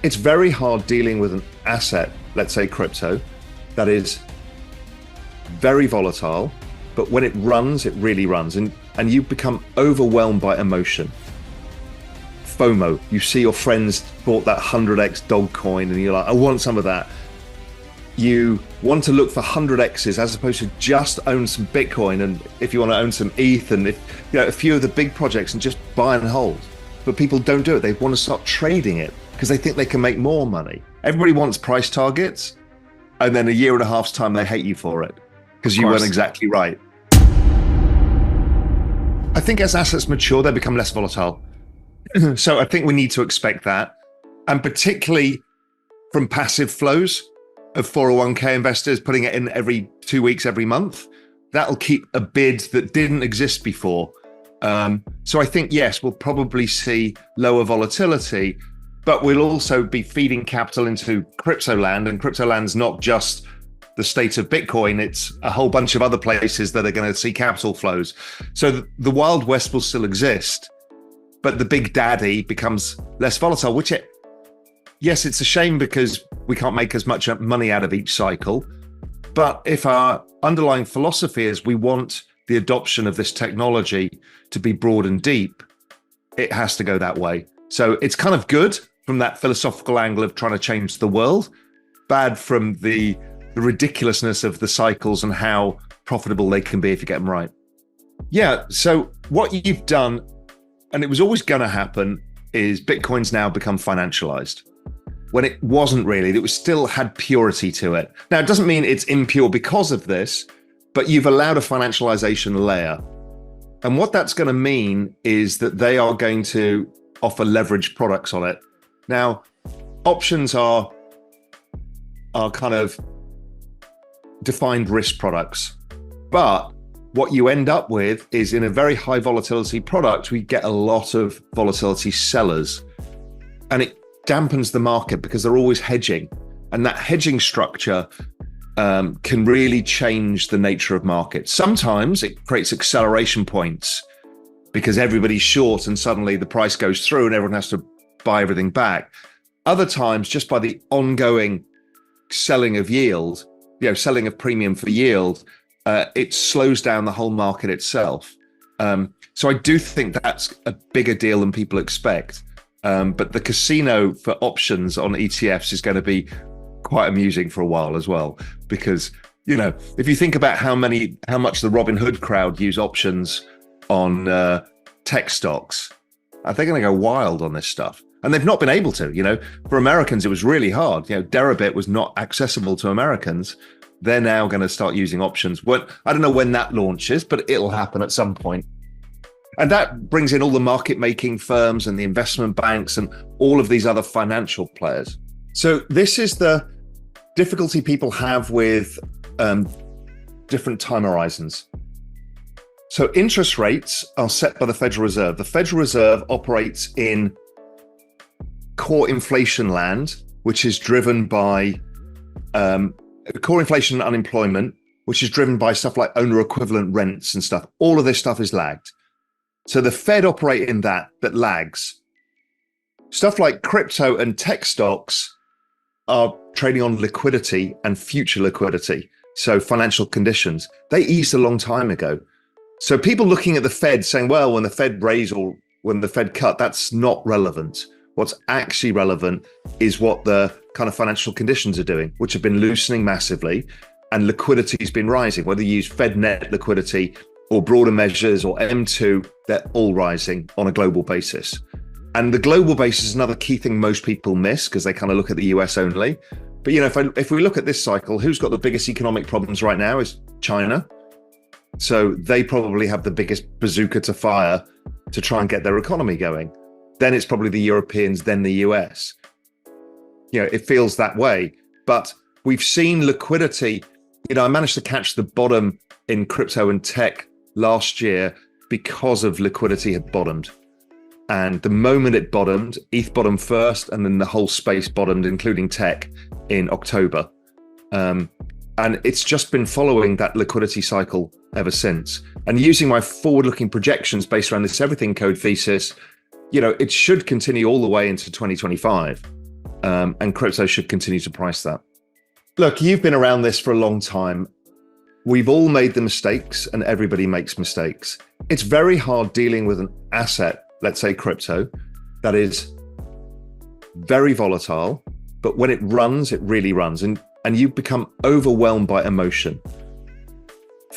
it's very hard dealing with an asset, let's say crypto, that is very volatile, but when it runs, it really runs. And you become overwhelmed by emotion. FOMO, you see your friends bought that 100x dog coin and you're like, I want some of that. You want to look for 100x's as opposed to just own some Bitcoin, and if you want to own some ETH and a few of the big projects and just buy and hold. But people don't do it. They want to start trading it because they think they can make more money. Everybody wants price targets, and then a year and a half's time they hate you for it because you weren't exactly right. I think as assets mature, they become less volatile. So I think we need to expect that, and particularly from passive flows of 401k investors putting it in every 2 weeks, every month. That'll keep a bid that didn't exist before. So I think, yes, we'll probably see lower volatility, but we'll also be feeding capital into crypto land, and crypto land's not just the state of Bitcoin, it's a whole bunch of other places that are going to see capital flows. So the Wild West will still exist, but the big daddy becomes less volatile, yes, it's a shame because we can't make as much money out of each cycle. But if our underlying philosophy is we want the adoption of this technology to be broad and deep, it has to go that way. So it's kind of good from that philosophical angle of trying to change the world, bad from the ridiculousness of the cycles and how profitable they can be if you get them right. Yeah, so what you've done, and it was always going to happen, is Bitcoin's now become financialized. When it wasn't really, it was still had purity to it. Now, it doesn't mean it's impure because of this, but you've allowed a financialization layer. And what that's going to mean is that they are going to offer leveraged products on it. Now, options are kind of defined risk products, but what you end up with is in a very high volatility product, we get a lot of volatility sellers, and it dampens the market because they're always hedging, and that hedging structure can really change the nature of markets. Sometimes it creates acceleration points because everybody's short and suddenly the price goes through and everyone has to buy everything back. Other times, just by the ongoing selling of yield, selling of premium for yield, it slows down the whole market itself. So I do think that's a bigger deal than people expect. But the casino for options on ETFs is going to be quite amusing for a while as well, because if you think about how much the Robin Hood crowd use options on tech stocks, they're going to go wild on this stuff, and they've not been able to. For Americans, it was really hard. Deribit was not accessible to Americans. They're now going to start using options. I don't know when that launches, but it'll happen at some point. And that brings in all the market making firms and the investment banks and all of these other financial players. So this is the difficulty people have with different time horizons. So interest rates are set by the Federal Reserve. The Federal Reserve operates in core inflation land, which is driven by core inflation and unemployment, which is driven by stuff like owner equivalent rents and stuff. All of this stuff is lagged. So the Fed operate in that lags. Stuff like crypto and tech stocks are trading on liquidity and future liquidity. So financial conditions, they eased a long time ago. So people looking at the Fed saying, well, when the Fed raise or when the Fed cut, that's not relevant. What's actually relevant is what the kind of financial conditions are doing, which have been loosening massively, and liquidity has been rising. Whether you use Fed net liquidity or broader measures or M2, they're all rising on a global basis. And the global basis is another key thing most people miss because they kind of look at the US only. But if we look at this cycle, who's got the biggest economic problems right now is China. So they probably have the biggest bazooka to fire to try and get their economy going. Then it's probably the Europeans, then the US. It feels that way. But we've seen liquidity. I managed to catch the bottom in crypto and tech last year because of liquidity had bottomed. And the moment it bottomed, ETH bottomed first, and then the whole space bottomed, including tech, in October. And it's just been following that liquidity cycle ever since. And using my forward-looking projections based around this everything code thesis, it should continue all the way into 2025. and crypto should continue to price that. Look, you've been around this for a long time. We've all made the mistakes, and everybody makes mistakes. It's very hard dealing with an asset, let's say crypto, that is very volatile, but when it runs, it really runs. And you become overwhelmed by emotion.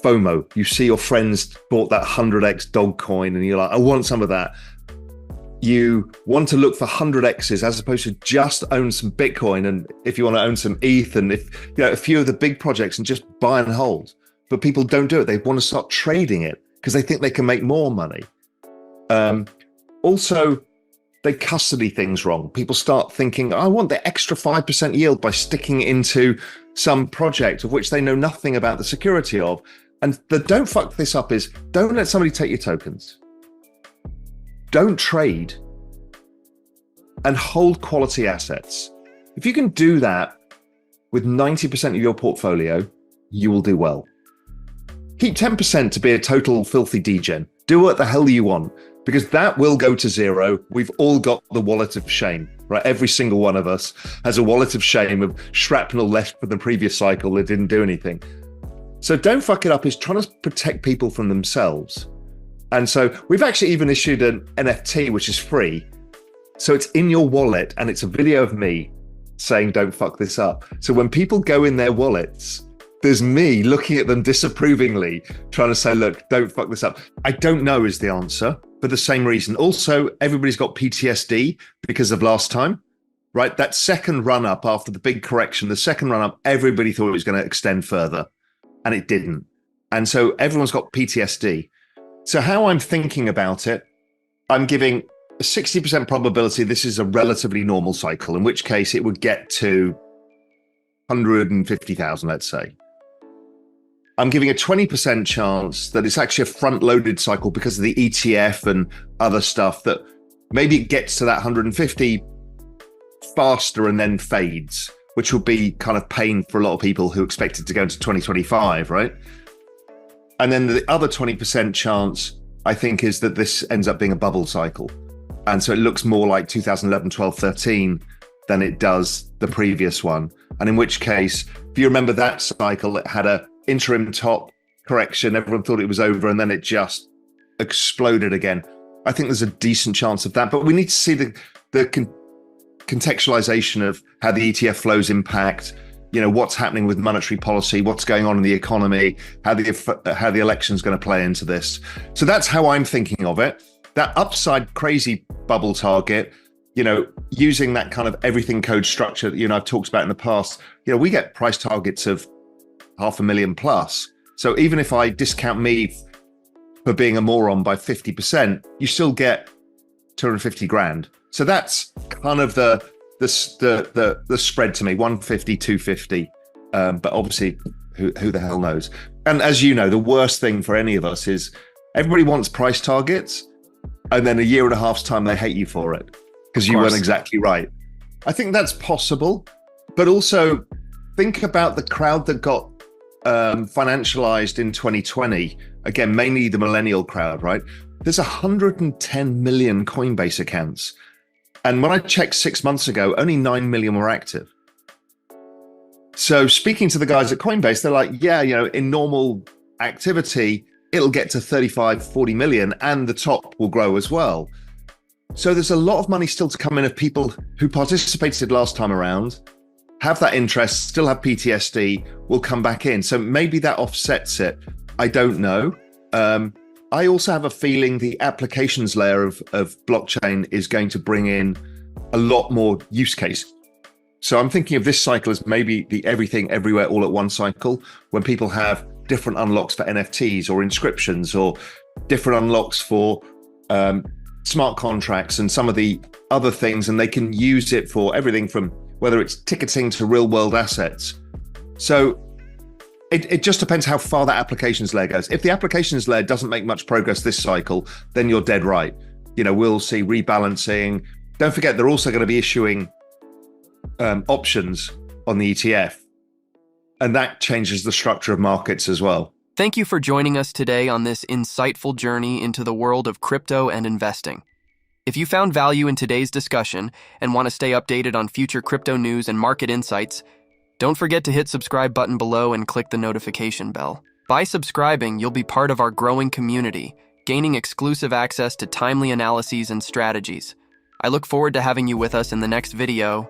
FOMO, you see your friends bought that 100x dog coin and you're like, I want some of that. You want to look for 100x's as opposed to just own some Bitcoin. And if you want to own some ETH and if a few of the big projects and just buy and hold, but people don't do it. They want to start trading it because they think they can make more money. Also, they custody things wrong. People start thinking, I want the extra 5% yield by sticking it into some project of which they know nothing about the security of. And the don't fuck this up is don't let somebody take your tokens. Don't trade and hold quality assets. If you can do that with 90% of your portfolio, you will do well. Keep 10% to be a total filthy degen. Do what the hell you want, because that will go to zero. We've all got the wallet of shame, right? Every single one of us has a wallet of shame of shrapnel left from the previous cycle that didn't do anything. So don't fuck it up is trying to protect people from themselves. And so we've actually even issued an NFT, which is free. So it's in your wallet and it's a video of me saying, don't fuck this up. So when people go in their wallets, there's me looking at them disapprovingly, trying to say, look, don't fuck this up. I don't know is the answer for the same reason. Also, everybody's got PTSD because of last time, right? That second run up after the big correction, the second run up, everybody thought it was going to extend further and it didn't. And so everyone's got PTSD. So how I'm thinking about it, I'm giving a 60% probability this is a relatively normal cycle, in which case it would get to 150,000, let's say. I'm giving a 20% chance that it's actually a front-loaded cycle because of the ETF and other stuff that maybe it gets to that 150 faster and then fades, which will be kind of pain for a lot of people who expect it to go into 2025, right? And then the other 20% chance, I think, is that this ends up being a bubble cycle. And so it looks more like 2011, 12, 13 than it does the previous one. And in which case, if you remember that cycle, it had a interim top correction. Everyone thought it was over and then it just exploded again. I think there's a decent chance of that, but we need to see the contextualization of how the ETF flows impact, what's happening with monetary policy, what's going on in the economy, how the election is going to play into this. So that's how I'm thinking of it. That upside crazy bubble target, using that kind of everything code structure that I've talked about in the past, we get price targets of 500,000 plus. So even if I discount me for being a moron by 50%, you still get 250 grand. So that's kind of the spread to me, 150, 250. But obviously, who the hell knows? And as you know, the worst thing for any of us is everybody wants price targets, and then a year and a half's time they hate you for it because you weren't exactly right. I think that's possible, but also think about the crowd that got financialized in 2020. Again, mainly the millennial crowd, right? There's 110 million Coinbase accounts. And when I checked 6 months ago, only 9 million were active. So speaking to the guys at Coinbase, they're like, yeah, in normal activity, it'll get to 35, 40 million and the top will grow as well. So there's a lot of money still to come in of people who participated last time around, have that interest, still have PTSD, will come back in. So maybe that offsets it. I don't know. I also have a feeling the applications layer of blockchain is going to bring in a lot more use case. So I'm thinking of this cycle as maybe the everything everywhere all at one cycle, when people have different unlocks for NFTs or inscriptions or different unlocks for smart contracts and some of the other things, and they can use it for everything from whether it's ticketing to real world assets. So it just depends how far that applications layer goes. If the applications layer doesn't make much progress this cycle, then you're dead right. We'll see rebalancing. Don't forget, they're also going to be issuing options on the ETF. And that changes the structure of markets as well. Thank you for joining us today on this insightful journey into the world of crypto and investing. If you found value in today's discussion and want to stay updated on future crypto news and market insights, don't forget to hit subscribe button below and click the notification bell. By subscribing, you'll be part of our growing community, gaining exclusive access to timely analyses and strategies. I look forward to having you with us in the next video.